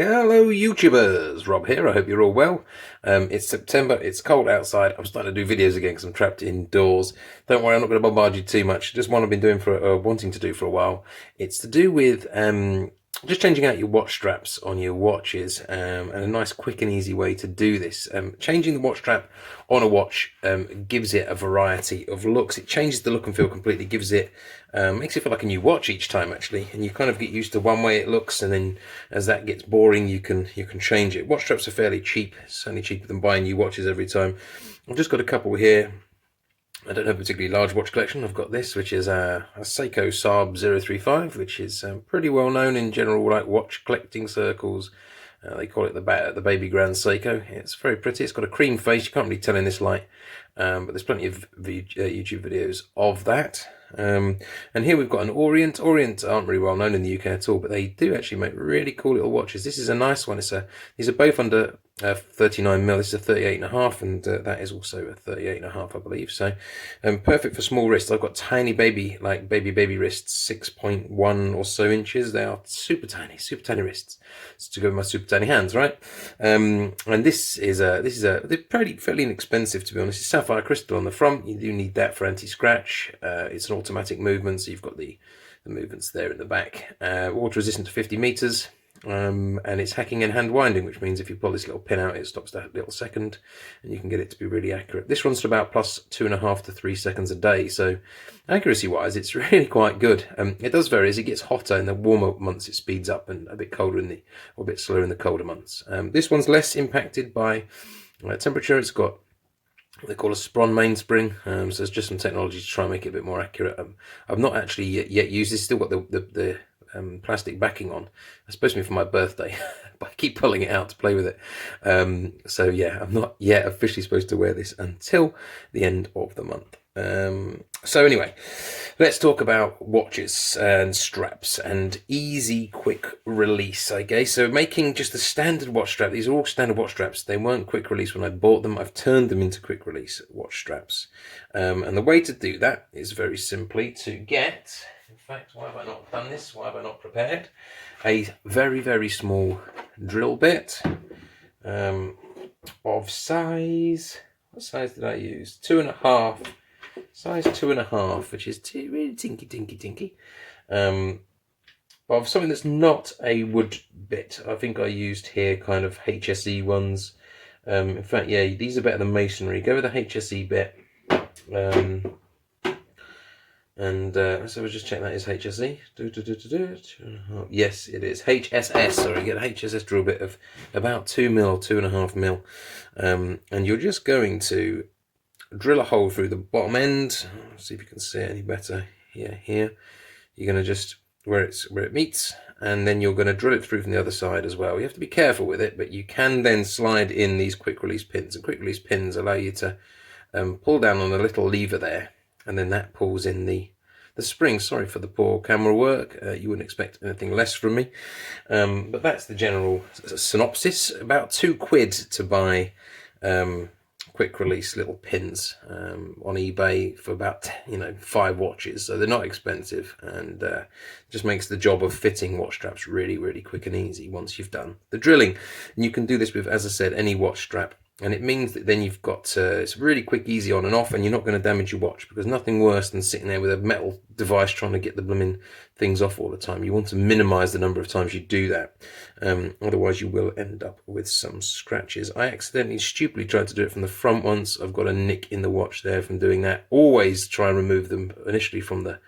Hello YouTubers, Rob here, I hope you're all well. It's September, it's cold outside, I'm starting to do videos again because I'm trapped indoors. Don't worry, I'm not going to bombard you too much, just one I've been doing wanting to do for a while. It's to do with just changing out your watch straps on your watches, and a nice quick and easy way to do this. Changing the watch strap on a watch gives it a variety of looks. It changes the look and feel completely, gives it makes it feel like a new watch each time actually, and you kind of get used to one way it looks, and then as that gets boring you can change it. Watch straps are fairly cheap, certainly cheaper than buying new watches every time. I've just got a couple here. I don't have a particularly large watch collection. I've got this, which is a Seiko Saab 035, which is pretty well known in general like watch collecting circles. They call it the baby grand Seiko. It's very pretty. It's got a cream face. You can't really tell in this light, but there's plenty of YouTube videos of that. And here we've got an Orient. Orient aren't really well known in the UK at all, but they do actually make really cool little watches. This is a nice one. These are both under 39mm. This is a 38.5, and that is also a 38.5, I believe. So perfect for small wrists. I've got tiny baby wrists, 6.1 or so inches. They are super tiny wrists. It's to go with my super tiny hands, right? And this is they're fairly inexpensive, to be honest. It's sapphire crystal on the front. You do need that for anti-scratch. It's an automatic movement, so you've got the movements there in the back. Water resistant to 50 meters. And it's hacking and hand winding, which means if you pull this little pin out, it stops that little second, and you can get it to be really accurate. This runs to about plus 2.5 to 3 seconds a day, so accuracy wise it's really quite good. It does vary as it gets hotter. In the warmer months it speeds up, and a bit colder or a bit slower in the colder months. This one's less impacted by temperature. It's got what they call a Spron mainspring, so there's just some technology to try and make it a bit more accurate. I've not actually yet used this. Still got the plastic backing on. It's supposed to be for my birthday, but I keep pulling it out to play with it. So yeah, I'm not yet officially supposed to wear this until the end of the month. So anyway, let's talk about watches and straps and easy quick release, I guess. So making just a standard watch strap, these are all standard watch straps. They weren't quick release when I bought them. I've turned them into quick release watch straps. And the way to do that is very simply to get, in fact, why have I not done this? Why have I not prepared? A very, very small drill bit of size, what size did I use? 2.5. Size 2.5, which is really tinky. But of something that's not a wood bit. I think I used here kind of HSE ones. In fact, yeah, these are better than masonry. Go with the HSE bit. So we'll just check that is HSE. Yes, it is HSS. Sorry, get a HSS drill bit of about 2mm, 2.5mm, and you're just going to drill a hole through the bottom end. See if you can see it any better. Here. You're going to just where it meets, and then you're going to drill it through from the other side as well. You have to be careful with it, but you can then slide in these quick release pins. And quick release pins allow you to pull down on a little lever there, and then that pulls in the spring. Sorry for the poor camera work. You wouldn't expect anything less from me, but that's the general synopsis. About £2 to buy quick release little pins on eBay for about 5 watches, so they're not expensive, and just makes the job of fitting watch straps really, really quick and easy once you've done the drilling. And you can do this with, as I said, any watch strap. And it means that then you've got, it's really quick, easy on and off, and you're not going to damage your watch, because nothing worse than sitting there with a metal device trying to get the blooming things off all the time. You want to minimize the number of times you do that. Otherwise you will end up with some scratches. I accidentally, stupidly tried to do it from the front once. I've got a nick in the watch there from doing that. Always try and remove them initially from the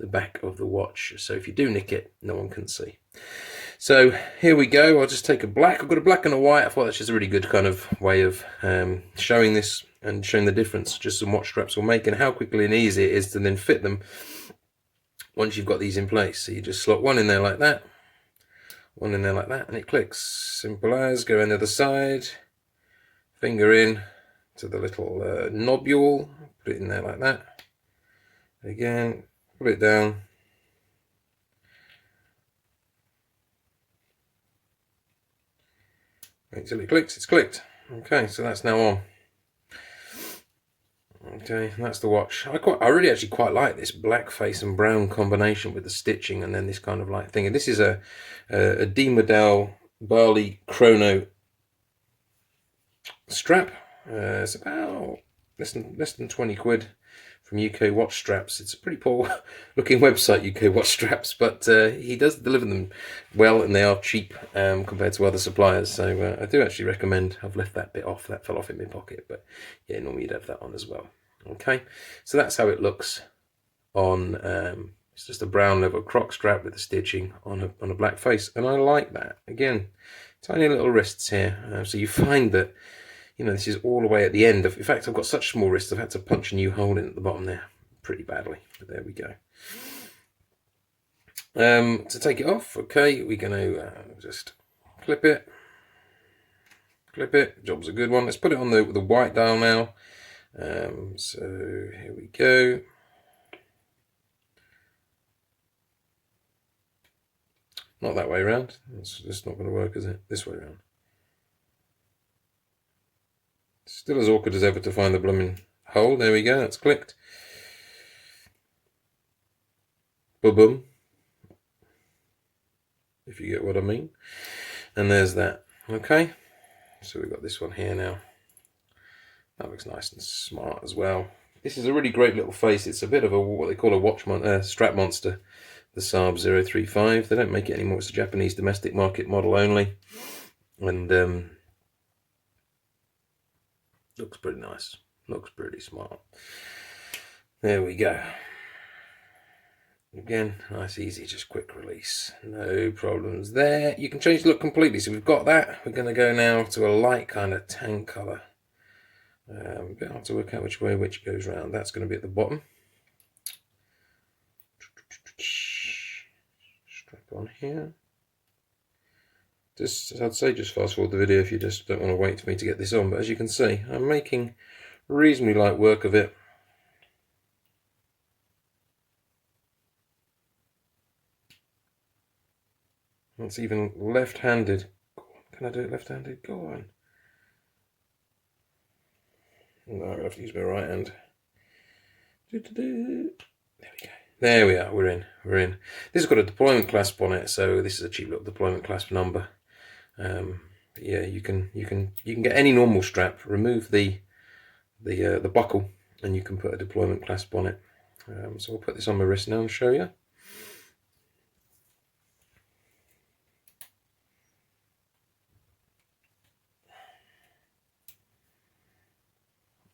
back of the watch. So if you do nick it, no one can see. So here we go. I'll just take a black. I've got a black and a white. I thought that's just a really good kind of way of showing this and showing the difference just some watch straps will make, and how quickly and easy it is to then fit them once you've got these in place. So you just slot one in there like that, one in there like that, and it clicks. Simple as. Go on the other side, finger in to the little nobule, put it in there like that. Again, put it down. Wait till it clicks. It's clicked. Okay, so that's now on. Okay, that's the watch. I really actually quite like this black face and brown combination with the stitching, and then this kind of like thing. And this is a D model Barley Chrono strap. It's about less than 20 quid from UK Watch Straps. It's a pretty poor looking website, UK Watch Straps, but he does deliver them well, and they are cheap compared to other suppliers. So I do actually recommend. I've left that bit off. That fell off in my pocket, but yeah, normally you'd have that on as well. Okay, so that's how it looks on. It's just a brown leather croc strap with the stitching on a black face, and I like that. Again, tiny little wrists here, so you find that, you know, this is all the way at the end. In fact, I've got such small wrists, I've had to punch a new hole in at the bottom there pretty badly, but there we go. To take it off, okay, we're going to just clip it. Job's a good one. Let's put it on the white dial now. So here we go. Not that way around. It's just not going to work, is it? This way around. Still as awkward as ever to find the blooming hole. There we go. That's clicked. Boom. If you get what I mean. And there's that. Okay. So we've got this one here now. That looks nice and smart as well. This is a really great little face. It's a bit of a what they call a strap monster. The Saab 035. They don't make it anymore. It's a Japanese domestic market model only, and looks pretty nice. Looks pretty smart. There we go. Again, nice, easy, just quick release. No problems there. You can change the look completely. So we've got that. We're going to go now to a light kind of tan colour. A bit hard to work out which way which goes round. That's going to be at the bottom. On here, I'd say just fast forward the video if you just don't want to wait for me to get this on, but as you can see, I'm making reasonably light work of it. It's even left-handed. Can I do it left-handed? Go on. No, I'm gonna have to use my right hand. There we go. There we are, we're in. This has got a deployment clasp on it, so this is a cheap little deployment clasp number. Yeah, you can get any normal strap, remove the buckle, and you can put a deployment clasp on it. So I'll put this on my wrist now and show you.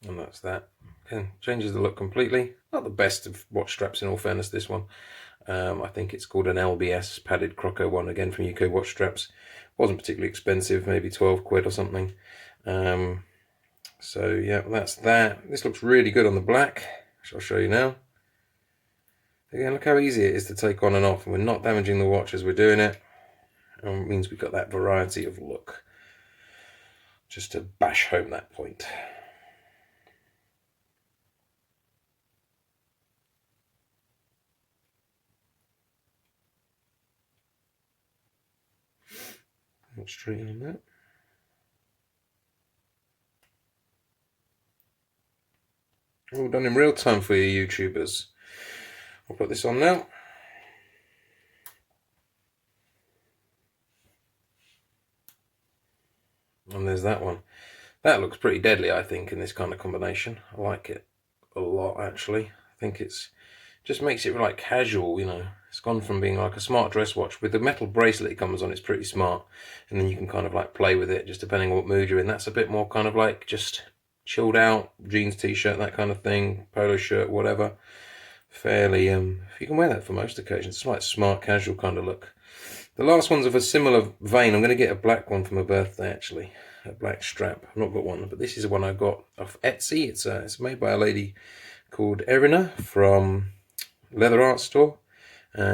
And that's that. Again, changes the look completely. Not the best of watch straps in all fairness, this one. I think it's called an LBS padded croco one, again from UK Watch Straps. Wasn't particularly expensive, maybe 12 quid or something. So yeah, that's that. This looks really good on the black, which I'll show you now. Again, look how easy it is to take on and off, and we're not damaging the watch as we're doing it. And it means we've got that variety of look. Just to bash home that point. Straight in on that. All done in real time for you YouTubers. I'll put this on now. And there's that one. That looks pretty deadly, I think, in this kind of combination. I like it a lot, actually. I think it's just makes it like casual, you know. It's gone from being like a smart dress watch with the metal bracelet it comes on. It's pretty smart, and then you can kind of like play with it just depending on what mood you're in. That's a bit more kind of like just chilled out, jeans, t-shirt, that kind of thing, polo shirt, whatever. Fairly, you can wear that for most occasions. It's like smart casual kind of look. The last one's of a similar vein. I'm going to get a black one for my birthday, actually, a black strap. I've not got one, but this is one I got off Etsy. It's made by a lady called Erina from Leather Art Store.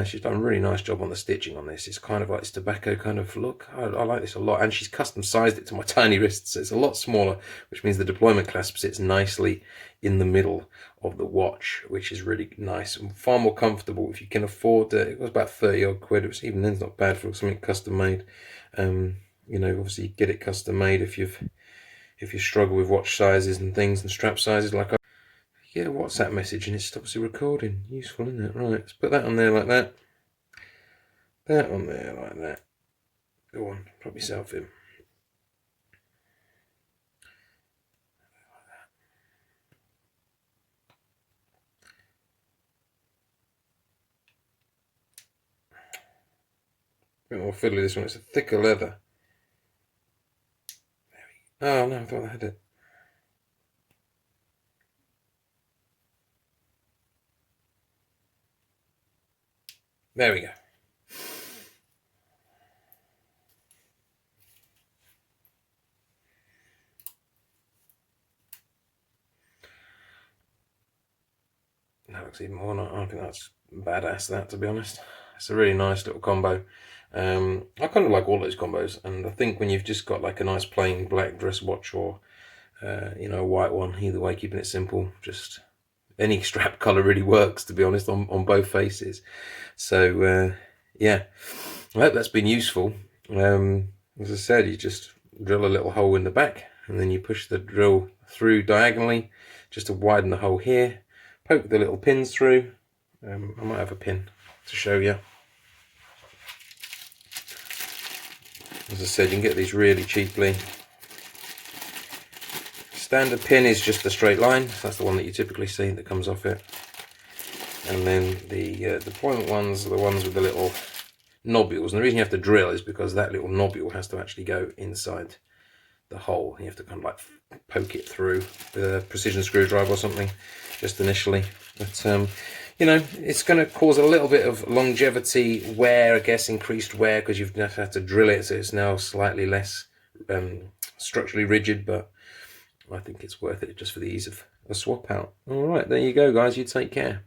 She's done a really nice job on the stitching on this. It's kind of like this tobacco kind of look. I like this a lot, and she's custom sized it to my tiny wrists, so it's a lot smaller, which means the deployment clasp sits nicely in the middle of the watch, which is really nice and far more comfortable if you can afford it. It was about 30 odd quid. It was, even then, it's not bad for something custom made. You know, obviously get it custom made if you struggle with watch sizes and things and strap sizes like I get a WhatsApp message and it's obviously recording. Useful, isn't it? Right, let's put that on there like that. That on there like that. Go on, prop yourself in. A bit more fiddly this one, it's a thicker leather. Oh no, I thought I had it. There we go. That looks even more. I think that's badass, that, to be honest. It's a really nice little combo. I kind of like all those combos, and I think when you've just got like a nice plain black dress watch or you know, a white one, either way, keeping it simple, just any strap color really works, to be honest, on both faces. So yeah, I hope that's been useful. As I said, you just drill a little hole in the back, and then you push the drill through diagonally just to widen the hole here. Poke the little pins through. I might have a pin to show you. As I said, you can get these really cheaply. Standard pin is just the straight line, so that's the one that you typically see that comes off it. And then the point ones are the ones with the little nobules. And the reason you have to drill is because that little nobule has to actually go inside the hole. You have to kind of like poke it through with a precision screwdriver or something, just initially. But you know, it's going to cause a little bit of longevity wear, I guess, increased wear, because you've just had to drill it, so it's now slightly less structurally rigid, but I think it's worth it just for the ease of a swap out. All right, there you go, guys. You take care.